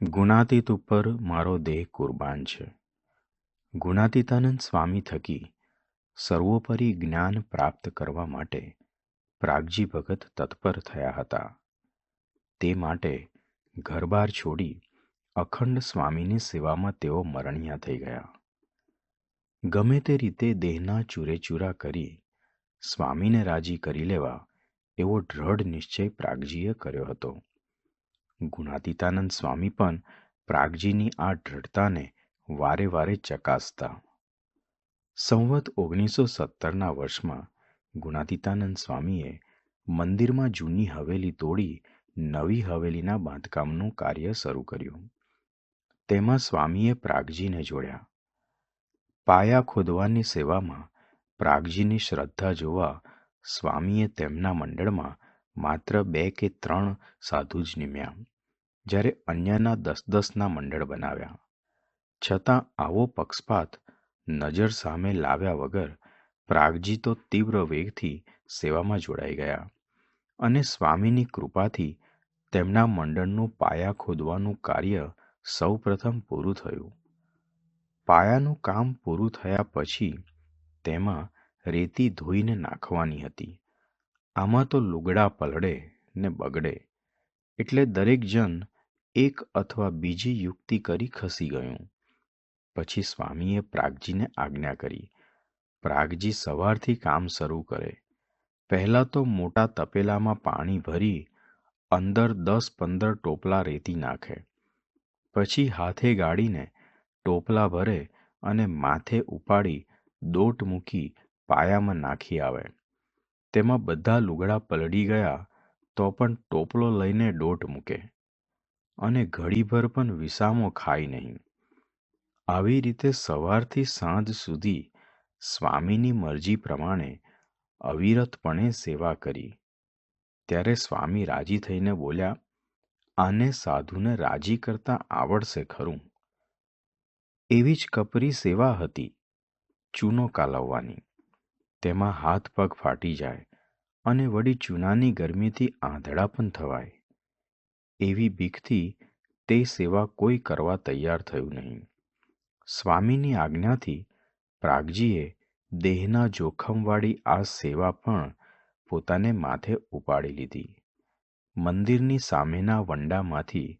ગુણાતીત ઉપર મારો દેહ કુરબાન છે. ગુણાતીતાનંદ સ્વામી થકી સર્વોપરી જ્ઞાન પ્રાપ્ત કરવા માટે પ્રાગજી ભગત તત્પર થયા હતા. તે માટે ઘરબાર છોડી અખંડ સ્વામીની સેવામાં તેઓ મરણિયા થઈ ગયા. ગમે તે રીતે દેહના ચૂરેચૂરા કરી સ્વામીને રાજી કરી લેવા એવો દ્રઢ નિશ્ચય પ્રાગજીએ કર્યો હતો. ગુણાતીતાનંદ સ્વામી પણ પ્રાગજીની આ દ્રઢતાને વારે વારે ચકાસતા. સંવત 1917ના વર્ષમાં ગુણાતીતાનંદ સ્વામીએ મંદિરમાં જૂની હવેલી તોડી નવી હવેલીના બાંધકામનું કાર્ય શરૂ કર્યું. તેમાં સ્વામીએ પ્રાગજીને જોડ્યા. પાયા ખોદવાની સેવામાં પ્રાગજીની શ્રદ્ધા જોવા સ્વામીએ તેમના મંડળમાં માત્ર 2 કે 3 સાધુ જ નિમ્યા, જ્યારે અન્યના 10-10ના મંડળ બનાવ્યા. છતાં આવો પક્ષપાત નજર સામે લાવ્યા વગર પ્રાગજી તો તીવ્ર વેગથી સેવામાં જોડાઈ ગયા અને સ્વામીની કૃપાથી તેમના મંડળનું પાયા ખોદવાનું કાર્ય સૌ પ્રથમ પૂરું થયું. પાયાનું કામ પૂરું થયા પછી તેમાં રેતી ધોઈને નાખવાની હતી. આમાં તો લુગડા પલળે ને બગડે એટલે દરેક જણ એક અથવા બીજી યુક્તિ કરી ખસી ગયું. પછી સ્વામીએ પ્રાગજીને આજ્ઞા કરી, પ્રાગજી સવારથી કામ શરૂ કરે. પહેલાં તો મોટા તપેલામાં પાણી ભરી અંદર 10-15 ટોપલા રેતી નાખે. પછી હાથે ગાડીને ટોપલા ભરે અને માથે ઉપાડી દોટ મૂકી પાયામાં નાખી આવે. તેમાં બધા લુગડા પલળી ગયા તો પણ ટોપલો લઈને દોટ મૂકે અને ઘડીભર પણ વિસામો ખાય નહીં. આવી રીતે સવારથી સાંજ સુધી સ્વામીની મરજી પ્રમાણે અવિરતપણે સેવા કરી. ત્યારે સ્વામી રાજી થઈને બોલ્યા, આને સાધુને રાજી કરતા આવડશે ખરું? એવી જ કપરી સેવા હતી ચૂનો કાલવવાની. તેમાં હાથ પગ ફાટી જાય અને વળી ચૂનાની ગરમીથી આંધળા પણ થવાય. એવી બીકથી તે સેવા કોઈ કરવા તૈયાર થયું નહીં. સ્વામીની આજ્ઞાથી પ્રાગજીએ દેહના જોખમવાળી આ સેવા પણ પોતાને માથે ઉપાડી લીધી. મંદિરની સામેના વંડામાંથી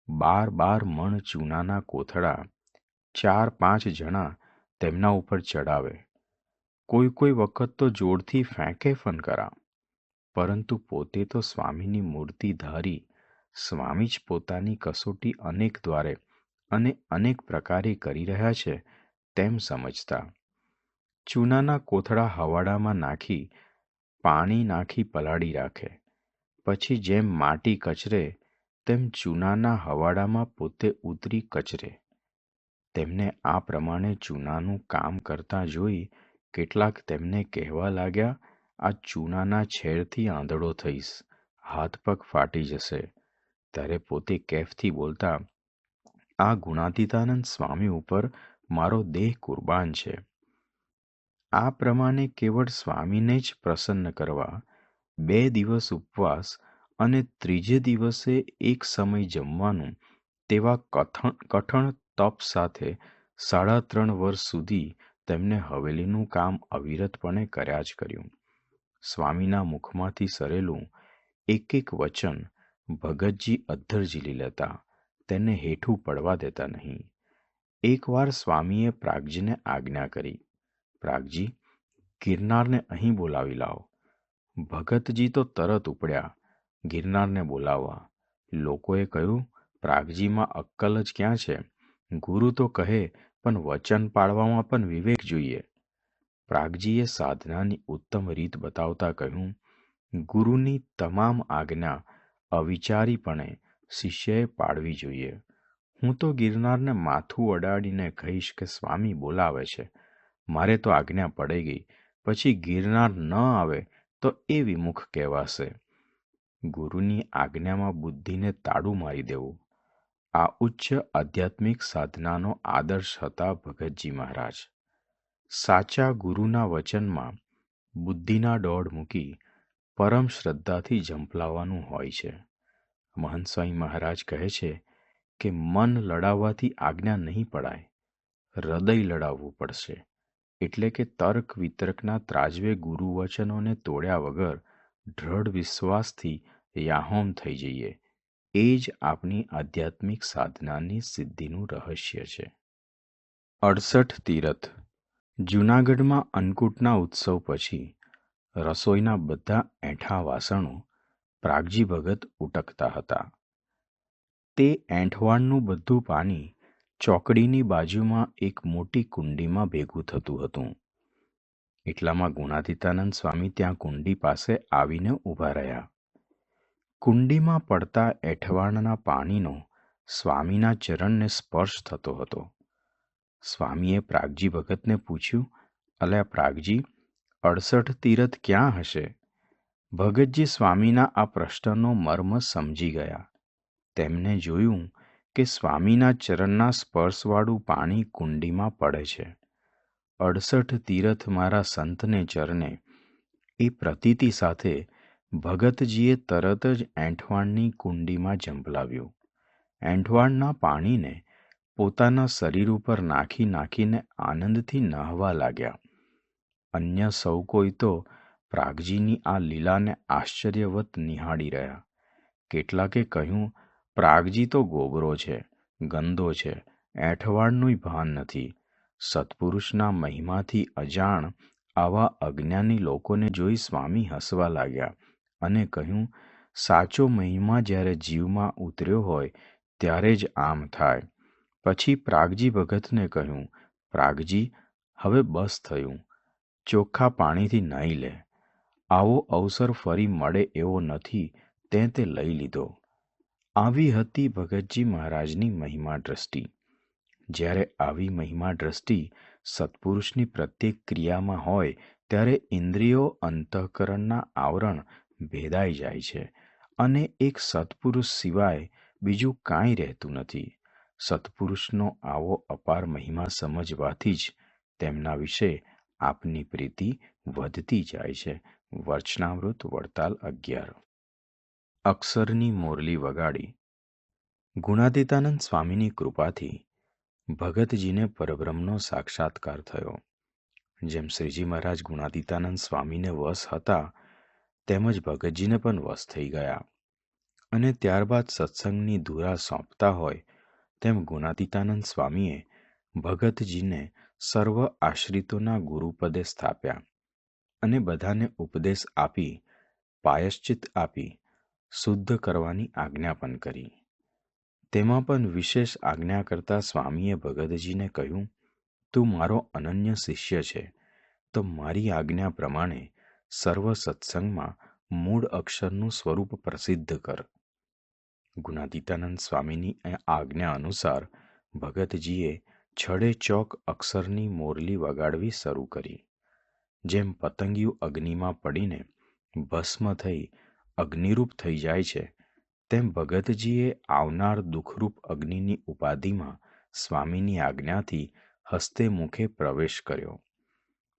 12 મણ ચૂનાના કોથળા 4-5 જણા તેમના ઉપર ચડાવે. કોઈ વખત તો જોરથી ફેંકે ફનકરા. પરંતુ પોતે તો સ્વામીની મૂર્તિ ધારી સ્વામી જ પોતાની કસોટી અનેક દ્વારે અને અનેક પ્રકારે કરી રહ્યા છે તેમ સમજતા. ચૂનાના કોથળા હવાડામાં નાખી પાણી નાખી પલાળી રાખે. પછી જેમ માટી કચરે તેમ ચૂનાના હવાડામાં પોતે ઉતરી કચરે. તેમને આ પ્રમાણે ચૂનાનું કામ કરતા જોઈ કેટલાક તેમને કહેવા લાગ્યા, આ ચૂનાના છેડથી આંધળો થઈશ, હાથ પગ ફાટી જશે. ત્યારે પોતે કેફથી બોલતા, આ ગુણાતીતાનંદ સ્વામી ઉપર મારો દેહ કુરબાન છે. આ પ્રમાણે કેવળ સ્વામીને જ પ્રસન્ન કરવા 2 દિવસ ઉપવાસ અને ત્રીજે દિવસે એક સમય જમવાનું તેવા કઠણ તપ સાથે 3.5 વર્ષ સુધી તેમને હવેલીનું કામ અવિરતપણે કર્યા જ કર્યું. સ્વામીના મુખમાંથી સરેલું એક વચન ભગતજી અધ્ધર ઝીલી લેતા, તેને હેઠું પડવા દેતા નહીં. એકવાર સ્વામીએ પ્રાગજીને આજ્ઞા કરી, પ્રાગજી, ગિરનારને અહીં બોલાવી લાવો. ભગતજી તો તરત ઉપડ્યા ગિરનારને બોલાવવા. લોકોએ કહ્યું, પ્રાગજીમાં અક્કલ જ ક્યાં છે? ગુરુ તો કહે પણ વચન પાળવામાં પણ વિવેક જોઈએ. પ્રાગજીએ સાધનાની ઉત્તમ રીત બતાવતા કહ્યું, ગુરુની તમામ આજ્ઞા અવિચારીપણે શિષ્યએ પાળવી જોઈએ. હું તો ગિરનારને માથું અડાડીને કહીશ કે સ્વામી બોલાવે છે, મારે તો આજ્ઞા પડી ગઈ. પછી ગિરનાર ન આવે તો એ વિમુખ કહેવાશે. ગુરુની આજ્ઞામાં બુદ્ધિને તાળું મારી દેવું, આ ઉચ્ચ આધ્યાત્મિક સાધનાનો આદર્શ હતા ભગતજી મહારાજ. સાચા ગુરુના વચનમાં બુદ્ધિના દોડ મૂકી પરમ શ્રદ્ધાથી ઝંપલાવવાનું હોય છે. મહંત સ્વામી મહારાજ કહે છે, કે મન લડાવવાથી આજ્ઞા નહીં પડાય, હૃદય લડાવવું પડશે. એટલે કે તર્ક વિતર્કના ત્રાજવે ગુરુવચનોને તોડ્યા વગર દ્રઢ વિશ્વાસથી યાહોમ થઈ જઈએ. એ જ આપણી આધ્યાત્મિક સાધનાની સિદ્ધિનું રહસ્ય છે. 68 તીરથ. જૂનાગઢમાં અન્નકૂટના ઉત્સવ પછી રસોઈના બધા એંઠા વાસણો પ્રાગજી ભગત ઉટકતા હતા. તે એંઠવાણનું બધું પાણી ચોકડીની બાજુમાં એક મોટી કુંડીમાં ભેગું થતું હતું. એટલામાં ગુણાતીતાનંદ સ્વામી ત્યાં કુંડી પાસે આવીને ઊભા રહ્યા. કુંડીમાં પડતા એઠવાણના પાણીનો સ્વામીના ચરણને સ્પર્શ થતો હતો. સ્વામીએ પ્રાગજી ભગતને પૂછ્યું, અલ્યા પ્રાગજી, 68 તીરથ ક્યાં હશે? ભગતજી સ્વામીના આ પ્રશ્નનો મર્મ સમજી ગયા. તેમને જોયું કે સ્વામીના ચરણના સ્પર્શવાળું પાણી કુંડીમાં પડે છે. 68 તીરથ મારા સંતને ચરણે, એ પ્રતીતિ સાથે ભગતજીએ તરત જ એંઠવાણની કુંડીમાં ઝંપલાવ્યું. એંઠવાણના પાણીને પોતાના શરીર ઉપર નાખીને આનંદથી નહાવા લાગ્યા. અન્ય સૌ કોઈ તો પ્રાગજીની આ લીલાને આશ્ચર્યવત નિહાળી રહ્યા. કેટલાકે કહ્યું, પ્રાગજી તો ગોબરો છે, ગંદો છે, એંઠવાણનુંય ભાન નથી. સત્પુરુષના મહિમાથી અજાણ આવા અજ્ઞાની લોકોને જોઈ સ્વામી હસવા લાગ્યા અને કહ્યું, સાચો મહિમા જ્યારે જીવમાં ઉતર્યો હોય ત્યારે જ આમ થાય. પછી પ્રાગજી ભગતને કહ્યું, પ્રાગજી, હવે બસ થયું, ચોખ્ખા પાણીથી નાહી લે. આવો અવસર ફરી મળે એવો નથી, તે લઈ લીધો. આવી હતી ભગતજી મહારાજની મહિમા દ્રષ્ટિ. જ્યારે આવી મહિમા દ્રષ્ટિ સત્પુરુષની પ્રત્યેક ક્રિયામાં હોય ત્યારે ઇન્દ્રિયો અંતઃકરણના આવરણ ભેદાઈ જાય છે અને એક સત્પુરુષ સિવાય બીજું કાંઈ રહેતું નથી. સત્પુરુષનો આવો અપાર મહિમા સમજવાથી જ તેમના વિશે આપની પ્રીતિ વધતી જાય છે. વચનામૃત વડતાલ 11. અક્ષરની મોરલી વગાડી. ગુણાતીતાનંદ સ્વામીની કૃપાથી ભગતજીને પરબ્રહ્મનો સાક્ષાત્કાર થયો. જેમ શ્રીજી મહારાજ ગુણાતીતાનંદ સ્વામીને વશ હતા તેમજ ભગતજીને પણ વશ થઈ ગયા અને ત્યારબાદ સત્સંગની ધુરા સોંપતા હોય તેમ ગુણાતીતાનંદ સ્વામીએ ભગતજીને સર્વ આશ્રિતોના ગુરુપદે સ્થાપ્યા અને બધાને ઉપદેશ આપી, પાયશ્ચિત આપી, શુદ્ધ કરવાની આજ્ઞા પણ કરી. તેમાં પણ વિશેષ આજ્ઞા કરતા સ્વામીએ ભગતજીને કહ્યું, તું મારો અનન્ય શિષ્ય છે તો મારી આજ્ઞા પ્રમાણે સર્વ સત્સંગમાં મૂળ અક્ષરનું સ્વરૂપ પ્રસિદ્ધ કર. ગુણાતીતાનંદ સ્વામીની આજ્ઞા અનુસાર ભગતજીએ છડે ચોક અક્ષરની મોરલી વગાડવી શરૂ કરી. જેમ પતંગિયું અગ્નિમાં પડીને ભસ્મ થઈ અગ્નિરૂપ થઈ જાય છે તેમ ભગતજીએ આવનાર દુઃખરૂપ અગ્નિની ઉપાધિમાં સ્વામીની આજ્ઞાથી હસ્તે મુખે પ્રવેશ કર્યો.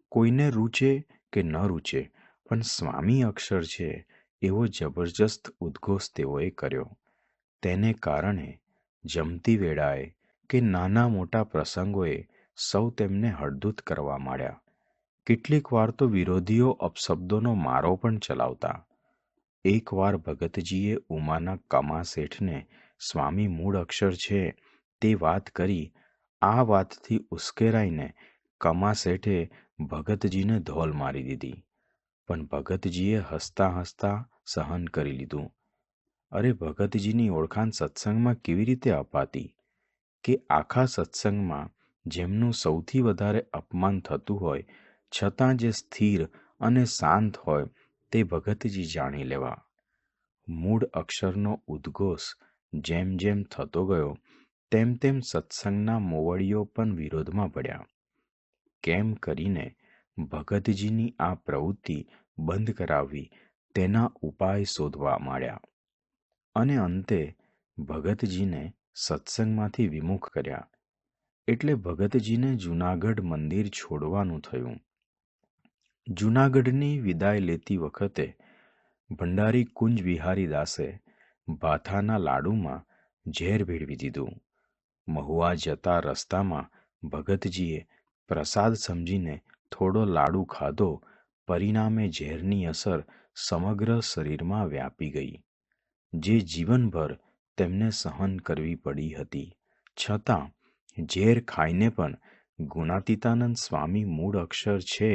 કોઈને રૂચે કે ન રૂચે પણ સ્વામી અક્ષર છે એવો જબરજસ્ત ઉદ્ઘોષ તેઓએ કર્યો. તેને કારણે જમતી વેળાએ કે નાના મોટા પ્રસંગોએ સૌ તેમને હળદૂત કરવા માંડ્યા. કેટલીક વાર તો વિરોધીઓ અપશબ્દોનો મારો પણ ચલાવતા. એકવાર ભગતજીએ ઉમાના કમા શેઠને સ્વામી મૂળ અક્ષર છે તે વાત કરી. આ વાતથી ઉશ્કેરાઈને કમા શેઠે ભગતજીને ધોલ મારી દીધી. પણ ભગતજીએ હસતા હસતા સહન કરી લીધું. અરે, ભગતજીની ઓળખાણ સત્સંગમાં કેવી રીતે અપાતી કે આખા સત્સંગમાં જેમનું સૌથી વધારે અપમાન થતું હોય છતાં જે સ્થિર અને શાંત હોય તે ભગતજી જાણી લેવા. મૂળ અક્ષરનો ઉદ્ઘોષ જેમ જેમ થતો ગયો તેમ તેમ સત્સંગના મોવડીઓ પણ વિરોધમાં પડ્યા. કેમ કરીને ભગતજીની આ પ્રવૃત્તિ બંધ કરાવવી તેના ઉપાય શોધવા માંડ્યા અને અંતે ભગતજીને સત્સંગમાંથી વિમુખ કર્યા. એટલે ભગતજીને જૂનાગઢ મંદિર છોડવાનું થયું. જૂનાગઢની વિદાય લેતી વખતે ભંડારી કુંજ વિહારી દાસે ભાથાના લાડુમાં ઝેર ભેળવી દીધું. મહુવા જતા રસ્તામાં ભગતજીએ પ્રસાદ સમજીને થોડો લાડુ ખાધો. પરિણામે ઝેરની અસર સમગ્ર શરીરમાં વ્યાપી ગઈ, જે જીવનભર તેમને સહન કરવી પડી હતી. છતાં ઝેર ખાઈને પણ ગુણાતીતાનંદ સ્વામી મૂળ અક્ષર છે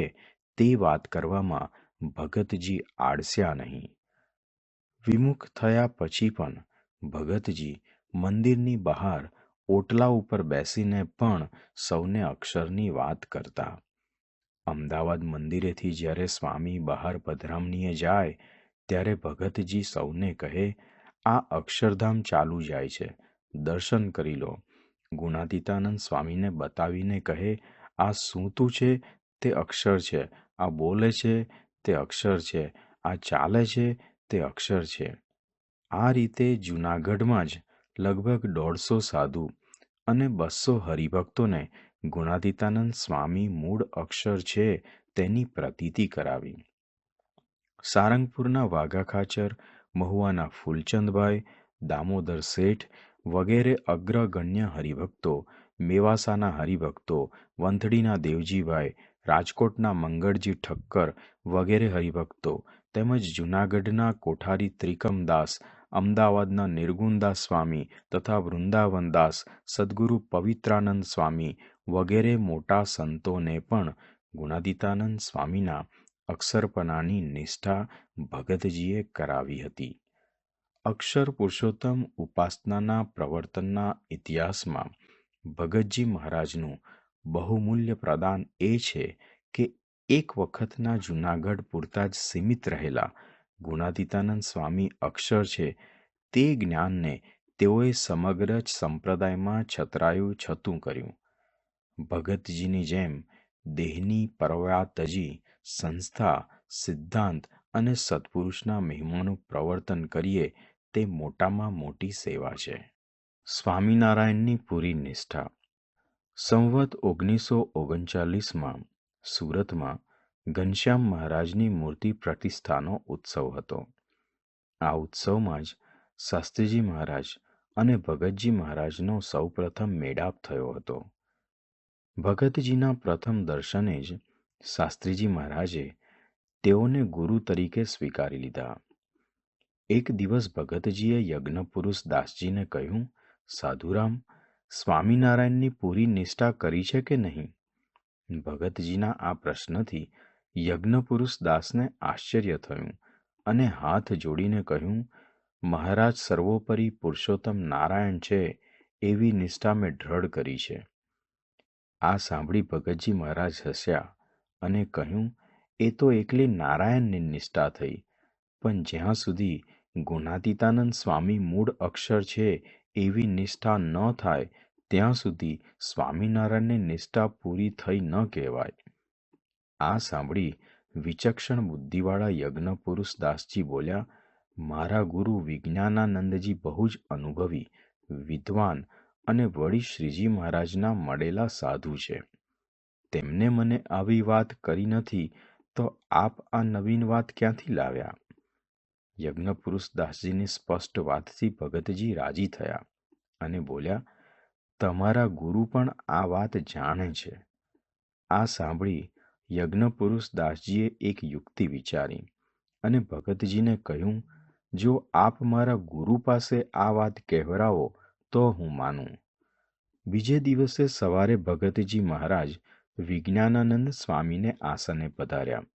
તે વાત કરવામાં ભગતજી આળસ્યા નહીં. વિમુખ થયા પછી પણ ભગતજી મંદિરની બહાર ઓટલા ઉપર બેસીને પણ સૌને અક્ષરની વાત કરતા. અમદાવાદ મંદિરેથી જ્યારે સ્વામી બહાર પધરામણીએ જાય ત્યારે ભગતજી સૌને કહે, આ અક્ષરધામ ચાલુ જાય છે, દર્શન કરી લો. ગુણાતીતાનંદ સ્વામીને બતાવીને કહે, આ સૂતું છે તે અક્ષર છે, આ બોલે છે તે અક્ષર છે, આ ચાલે છે તે અક્ષર છે. આ રીતે જૂનાગઢમાં જ લગભગ 150 સાધુ અને 200 હરિભક્તોને ગુણાતીતાનંદ સ્વામી મૂળ અક્ષર છે તેની પ્રતીતિ કરાવી. સારંગપુરના વાઘા ખાચર, મહુવાના ફૂલચંદભાઈ, દામોદર શેઠ વગેરે અગ્રગણ્ય હરિભક્તો, મેવાસાના હરિભક્તો, વંથડીના દેવજીભાઈ, રાજકોટના મંગળજી ઠક્કર વગેરે હરિભક્તો, તેમજ જૂનાગઢના કોઠારી ત્રિકમદાસ, અમદાવાદના નિર્ગુણદાસ સ્વામી તથા વૃંદાવનદાસ, સદ્ગુરુ પવિત્રાનંદ સ્વામી વગેરે મોટા સંતોને પણ ગુણાતીતાનંદ સ્વામીના અક્ષરપણાની નિષ્ઠા ભગતજીએ કરાવી હતી. અક્ષર પુરુષોત્તમ ઉપાસનાના પ્રવર્તનના ઇતિહાસમાં ભગતજી મહારાજનું બહુમૂલ્ય પ્રદાન એ છે કે એક વખતના જૂનાગઢ પૂરતા જ સીમિત રહેલા ગુણાતીતાનંદ સ્વામી અક્ષર છે તે જ્ઞાનને તેઓએ સમગ્ર જ સંપ્રદાયમાં છતરાયું છતું કર્યું. ભગતજીની જેમ દેહની પરવા તજી સંસ્થા, સિદ્ધાંત અને સત્પુરુષના મહિમાનું પ્રવર્તન કરીએ તે મોટામાં મોટી સેવા છે. સ્વામિનારાયણની પૂરી નિષ્ઠા. સંવત 1939માં સુરતમાં ઘનશ્યામ મહારાજની મૂર્તિ પ્રતિષ્ઠાનો ઉત્સવ હતો. આ ઉત્સવમાં જ શાસ્ત્રીજી મહારાજ અને ભગતજી મહારાજનો સૌપ્રથમ મેળાપ થયો હતો. ભગતજીના પ્રથમ દર્શને જ શાસ્ત્રીજી મહારાજે તેઓને ગુરુ તરીકે સ્વીકારી લીધા. એક દિવસ ભગતજીએ યજ્ઞપુરુષ દાસજીને કહ્યું, સાધુરામ, સ્વામિનારાયણની પૂરી નિષ્ઠા કરી છે કે નહીં? ભગતજીના આ પ્રશ્નથી યજ્ઞપુરુષ દાસને આશ્ચર્ય થયું અને હાથ જોડીને કહ્યું, મહારાજ સર્વોપરી પુરુષોત્તમ નારાયણ છે એવી નિષ્ઠા મેં દ્રઢ કરી છે. આ સાંભળી ભગતજી મહારાજ હસ્યા અને કહ્યું, એ તો એકલી નારાયણની નિષ્ઠા થઈ, પણ જ્યાં સુધી ગુણાતીતાનંદ સ્વામી મૂળ અક્ષર છે એવી નિષ્ઠા ન થાય ત્યાં સુધી સ્વામિનારાયણની નિષ્ઠા પૂરી થઈ ન કહેવાય. આ સાંભળી વિચક્ષણ બુદ્ધિવાળા યજ્ઞપુરુષ દાસજી બોલ્યા, મારા ગુરુ વિજ્ઞાનાનંદજી બહુ જ અનુભવી, વિદ્વાન અને વળી શ્રીજી મહારાજના મળેલા સાધુ છે. તેમને મને આવી વાત કરી નથી તો આપ આ નવીન વાત ક્યાંથી લાવ્યા? યજ્ઞપુરુષ દાસજીની સ્પષ્ટ વાતથી ભગતજી રાજી થયા અને બોલ્યા, તમારા ગુરુ પણ આ વાત જાણે છે. આ સાંભળી યજ્ઞપુરુષ દાસજીએ એક યુક્તિ વિચારી અને ભગતજીને કહ્યું, જો આપ મારા ગુરુ પાસે આ વાત કહેવરાવો તો હું માનું. બીજે દિવસે સવારે ભગતજી મહારાજ વિજ્ઞાનાનંદ સ્વામીને આસને પધાર્યા.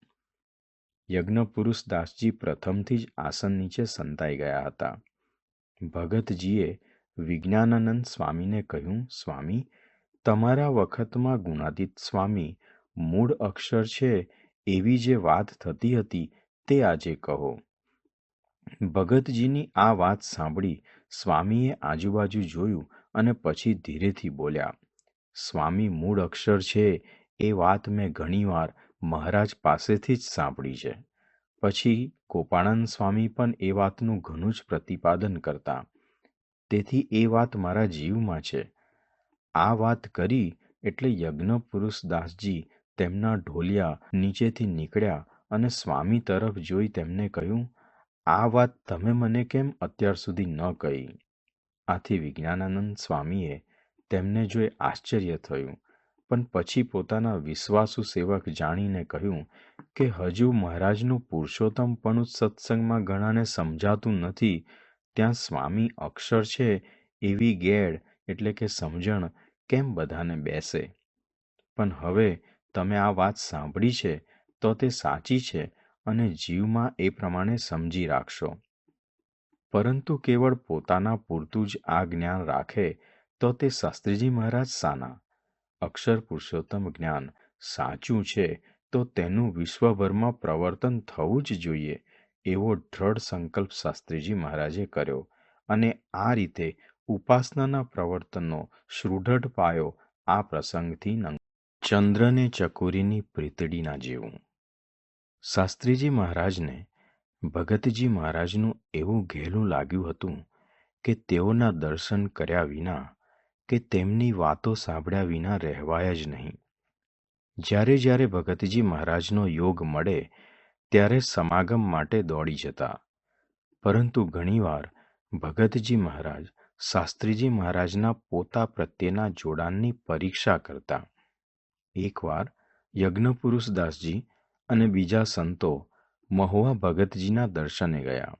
યજ્ઞપુરુષ દાસજી પ્રથમથી જ આસન નીચે સંતાઈ ગયા હતા. ભગતજીએ વિજ્ઞાનાનંદ સ્વામીને કહ્યું, સ્વામી, તમારા વખતમાં ગુણાતીત સ્વામી મૂળ અક્ષર છે એવી જે વાત થતી હતી તે આજે કહો. ભગતજીની આ વાત સાંભળી સ્વામીએ આજુબાજુ જોયું અને પછી ધીરેથી બોલ્યા, સ્વામી મૂળ અક્ષર છે એ વાત મેં ઘણીવાર મહારાજ પાસેથી જ સાંભળી છે. પછી ગોપાળાનંદ સ્વામી પણ એ વાતનું ઘણું જ પ્રતિપાદન કરતા, તેથી એ વાત મારા જીવમાં છે. આ વાત કરી એટલે યજ્ઞપુરુષ દાસજી તેમના ઢોલિયા નીચેથી નીકળ્યા અને સ્વામી તરફ જોઈ તેમને કહ્યું, આ વાત તમે મને કેમ અત્યાર સુધી ન કહી? આથી વિજ્ઞાનાનંદ સ્વામીએ તેમને જોઈ આશ્ચર્ય થયું, પણ પછી પોતાના વિશ્વાસુ સેવક જાણીને કહ્યું કે હજુ મહારાજનું પુરુષોત્તમપણું જ સત્સંગમાં ઘણાને સમજાતું નથી, ત્યાં સ્વામી અક્ષર છે એવી ગેડ એટલે કે સમજણ કેમ બધાને બેસે? પણ હવે તમે આ વાત સાંભળી છે તો તે સાચી છે અને જીવમાં એ પ્રમાણે સમજી રાખશો. પરંતુ કેવળ પોતાના પૂરતું જ આ જ્ઞાન રાખે તો તે શાસ્ત્રીજી મહારાજ શાના? અક્ષર પુરુષોત્તમ જ્ઞાન સાચું છે તો તેનું વિશ્વભરમાં પ્રવર્તન થવું જ જોઈએ એવો દ્રઢ સંકલ્પ શાસ્ત્રીજી મહારાજે કર્યો અને આ રીતે ઉપાસનાના પ્રવર્તનનો સુદૃઢ પાયો આ પ્રસંગથી ચંદ્રને ચકોરીની પ્રીતડીના જેવું. શાસ્ત્રીજી મહારાજને ભગતજી મહારાજનું એવું ઘેલું લાગ્યું હતું કે તેઓના દર્શન કર્યા વિના કે તેમની વાતો સાંભળ્યા વિના રહેવાય જ નહીં. જ્યારે જ્યારે ભગતજી મહારાજનો યોગ મળે ત્યારે સમાગમ માટે દોડી જતા, પરંતુ ઘણીવાર ભગતજી મહારાજ શાસ્ત્રીજી મહારાજના પોતા પ્રત્યેના જોડાણની પરીક્ષા કરતા. એકવાર યજ્ઞપુરુષદાસજી અને બીજા સંતો મહુવા ભગતજીના દર્શને ગયા.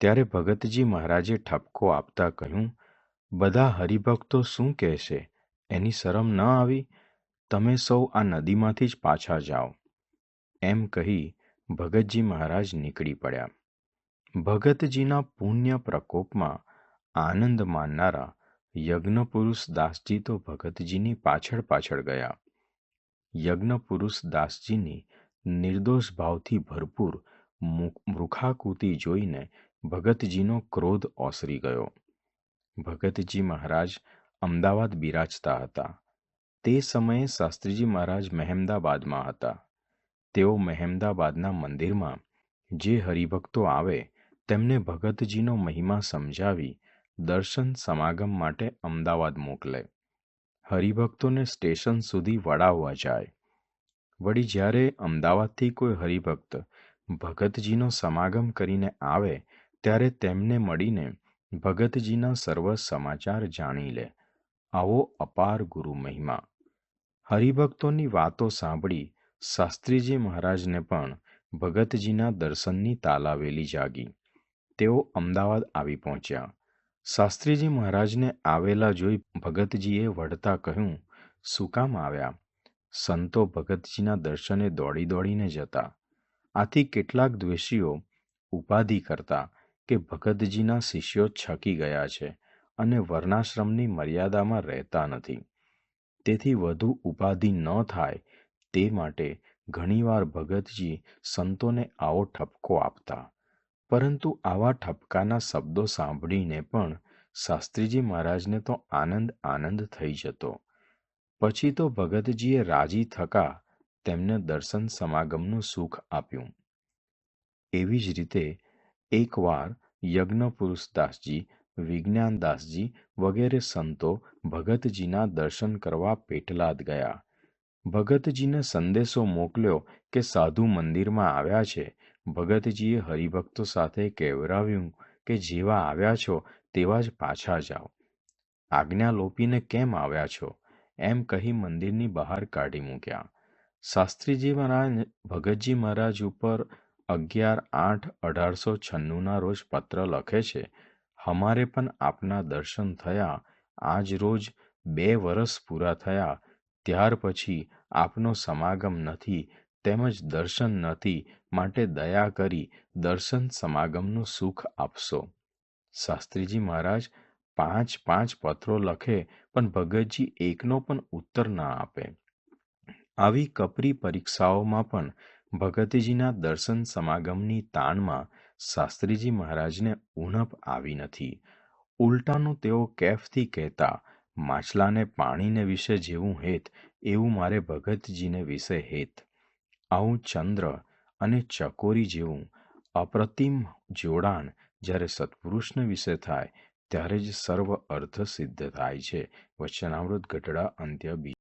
ત્યારે ભગતજી મહારાજે ઠપકો આપતા કહ્યું, બધા હરિભક્તો શું કહેશે? એની શરમ ન આવી? તમે સૌ આ નદીમાંથી જ પાછા જાઓ. એમ કહી ભગતજી મહારાજ નીકળી પડ્યા. ભગતજીના પુણ્ય પ્રકોપમાં આનંદ માનનારા યજ્ઞપુરુષ દાસજી તો ભગતજીની પાછળ પાછળ ગયા. યજ્ઞપુરુષ દાસજીની નિર્દોષ ભાવથી ભરપૂર મૃખાકૃતિ જોઈને ભગતજીનો ક્રોધ ઓસરી ગયો. ભગતજી મહારાજ અમદાવાદ બિરાજતા હતા. તે સમયે શાસ્ત્રીજી મહારાજ મહેમદાબાદમાં હતા. તેઓ મહેમદાબાદના મંદિરમાં જે હરિભક્તો આવે તેમને ભગતજીનો મહિમા સમજાવી દર્શન સમાગમ માટે અમદાવાદ મોકલે. હરિભક્તોને સ્ટેશન સુધી વડાવવા જાય. વળી જ્યારે અમદાવાદથી કોઈ હરિભક્ત ભગતજીનો સમાગમ કરીને આવે ત્યારે તેમને મળીને ભગતજીના સર્વ સમાચાર જાણી લે. આવો અપાર ગુરુ મહિમા. હરિભક્તોની વાતો સાંભળી શાસ્ત્રીજી મહારાજને પણ ભગતજીના દર્શનની તાલાવેલી જાગી. તેઓ અમદાવાદ આવી પહોંચ્યા. શાસ્ત્રીજી મહારાજને આવેલા જોઈ ભગતજીએ વઢતા કહ્યું, શું કામ આવ્યા? સંતો ભગતજીના દર્શને દોડી દોડીને જતા. આથી કેટલાક દ્વેષીઓ ઉપાધિ કરતા કે ભગતજીના શિષ્યો છકી ગયા છે અને વર્ણાશ્રમની મર્યાદામાં રહેતા નથી. તેથી વધુ ઉપાધિ ન થાય તે માટે ઘણીવાર ભગતજી સંતોને આવો ઠપકો આપતા. પરંતુ આવા ઠપકાના શબ્દો સાંભળીને પણ શાસ્ત્રીજી મહારાજને તો આનંદ આનંદ થઈ જતો. પછી તો ભગતજીએ રાજી થકા તેમને દર્શન સમાગમનું સુખ આપ્યું. એવી જ રીતે એકવાર યજ્ઞપુરુષદાસજી, વિજ્ઞાનદાસજી વગેરે સંતો ભગતજીના દર્શન કરવા પેટલાદ ગયા. ભગતજીને સંદેશો મોકલ્યો કે સાધુ મંદિરમાં આવ્યા છે. ભગતજીએ હરિભક્તો સાથે કહેવરાવ્યું કે જેવા આવ્યા છો તેવા જ પાછા જાઓ. આજ્ઞા લોપીને કેમ આવ્યા છો? એમ કહી મંદિરની બહાર કાઢી મૂક્યા. શાસ્ત્રીજી મહારાજ ભગતજી મહારાજ ઉપર 11/8/1896 રોજ પત્ર લખે છે, હમારે પણ આપના દર્શન થયા. આજ રોજ 2 વર્ષ પૂરા થયા. ત્યાર પછી આપનો સમાગમ નથી તેમજ દર્શન નથી, માટે દયા કરી દર્શન સમાગમનું સુખ આપશો. શાસ્ત્રીજી મહારાજ 5 પત્રો લખે પણ ભગતજી એકનો પણ ઉત્તર ના આપે. આવી કપરી પરીક્ષાઓમાં પણ ભગતજીના દર્શન સમાગમની તાણમાં શાસ્ત્રીજી મહારાજને ઉણપ આવી નથી. ઉલટાનું તેઓ કેફથી કહેતા, માછલાને પાણીને વિશે જેવું હેત એવું મારે ભગતજીને વિશે હેત. આવું ચંદ્ર અને ચકોરી જેવું અપ્રતિમ જોડાણ જ્યારે સત્પુરુષને વિશે થાય ત્યારે જ સર્વ અર્થ સિદ્ધ થાય છે. વચનામૃત ગઢડા અંત્ય 2.